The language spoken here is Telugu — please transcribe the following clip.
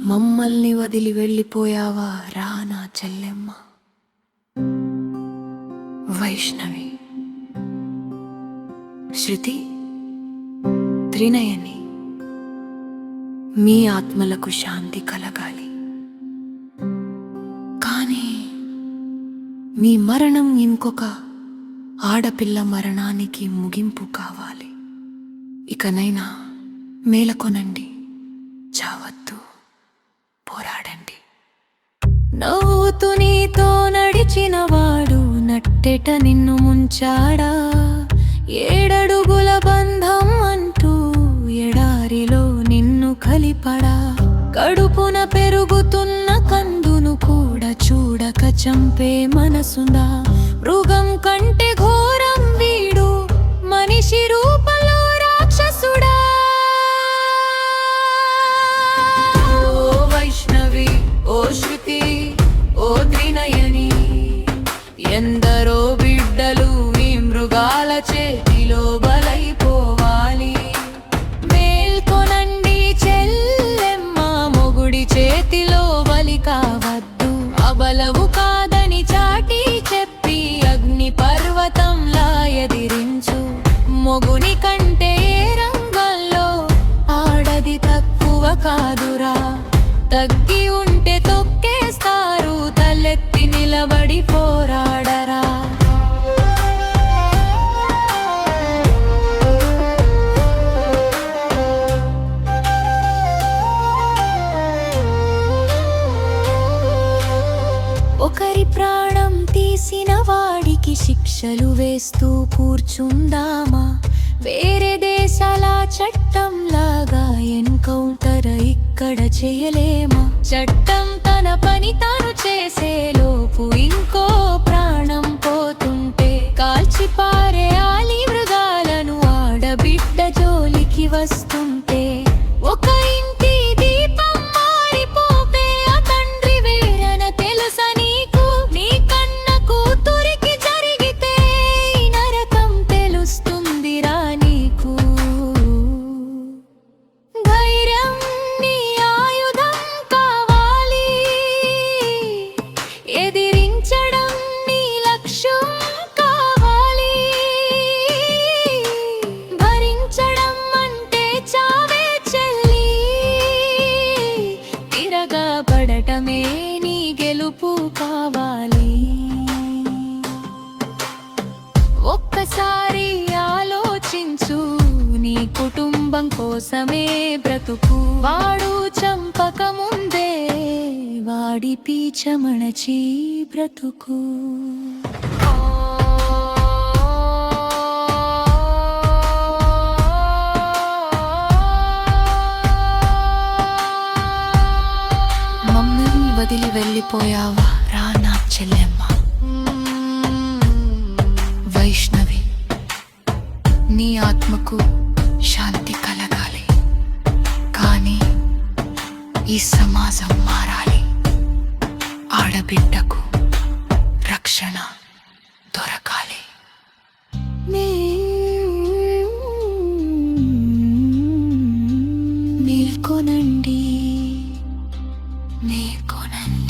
మమ్మల్ని వదిలి వెళ్ళిపోయావా రా నా చెల్లెమ్మ. వైష్ణవి, శృతి, త్రినయని, మీ ఆత్మలకు శాంతి కలగాలి. కానీ మీ మరణం ఇంకొక ఆడపిల్ల మరణానికి ముగింపు కావాలి. ఇకనైనా మేలకొనండి, చావద్దు, పోరాడండి. నవ్వుతూ నీతో నడిచినవాడు నట్టెట నిన్ను ముంచాడా? 7 అడుగుల బంధం అంటూ ఎడారిలో నిన్ను కలిపడా? కడుపున పెరుగుతున్న కందును కూడా చూడక చంపే మనసుందా? మృగం కంటే ఘోరం వీడు, మనిషి రూపంలో రాక్షసుడా? ఓ వైష్ణవి, ఓ శృతి, ఓ త్రినయని, ఎందరో బిడ్డలు ఈ మృగాల చేతిలో బలైపోవాలి. మేల్కొనండి చెల్లెమ్మ, మొగుడి చేతిలో బలి కావద్దు. అబలవు కాదని చాటి చెప్పి అగ్ని పర్వతంలా ఎదిరించు. మొగుని కంటే ఏ రంగంలో ఆడది తక్కువ కాదురా. తగ్గి ఉంటే తొక్కేస్తారు, తలెత్తి నిలబడి పోరాడరా. ఒకరి ప్రాణం తీసిన వాడికి శిక్షలు వేస్తూ కూర్చుందామా? వేరే దేశాల చట్టంలాగా ఎన్కౌంటర్ ఇక్కడ చేయలేమా? చట్టం తన పని తాను చేసే లోపు ఇంకో ప్రాణం పోతుంటే కాల్చి పారేయాలి మృగాలను. ఆడబిడ్డ జోలికి వస్తుంటే ఒక ఇంటి దీపం మారిపోతే ఆ తండ్రి వేరన తెలుసా నీకు? నీ కన్న కూతురికి జరిగితే ఈ నరకం తెలుస్తుందిరా నీకు. ధైర్యం నీ ఆయుధం కావాలి, ఎదిరించడం నీ లక్ష్యం కావాలి. భరించడం అంటే చావే చెల్లి, తిరగబడటమే నీ గెలుపు కావాలి. ఒక్కసారి ఆలోచించు, నీ కుటుంబం కోసమే బ్రతుకు. వాడు చంపక ముందే వాడి పీచమణచి బ్రతుకు. మమ్మల్ని వదిలి వెళ్ళిపోయావా రా నా చెల్లెమ్మ. వైష్ణవి, నీ ఆత్మకు శాంతి కలగాలి. కానీ ఈ సమాజం మారాలి. ఆడబిడ్డకు రక్షణ దొరకాలి. మేల్కొనండి, మేల్కొనండి.